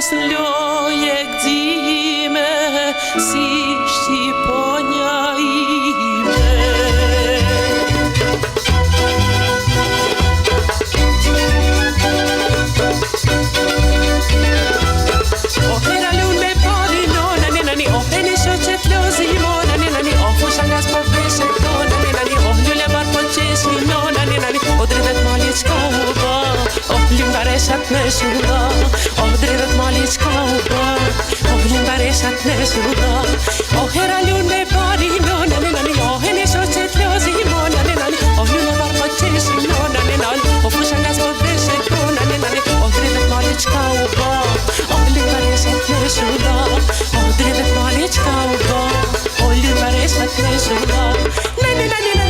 Slojek dzime, si Štipoňa ime. Ohera lume podino, nani nani, oheni šočetlo zimo, nani nani, ofušangas povese to, nani nani, ohljule bar počesi no, nani nani, odrivet malička uba, ohljum baresat nešuda, odrivet malička uba, ohljum baresat nešuda, ohera lume podino, nani nani, oheni šočetlo zimo, nani nani, ohljule bar počesi no, nani nani, ofušangas povese to, nani nani, odrivet malička uba, ohljum baresat nešuda, odrivet malička uba, ohljum baresat nešuda, nani nani.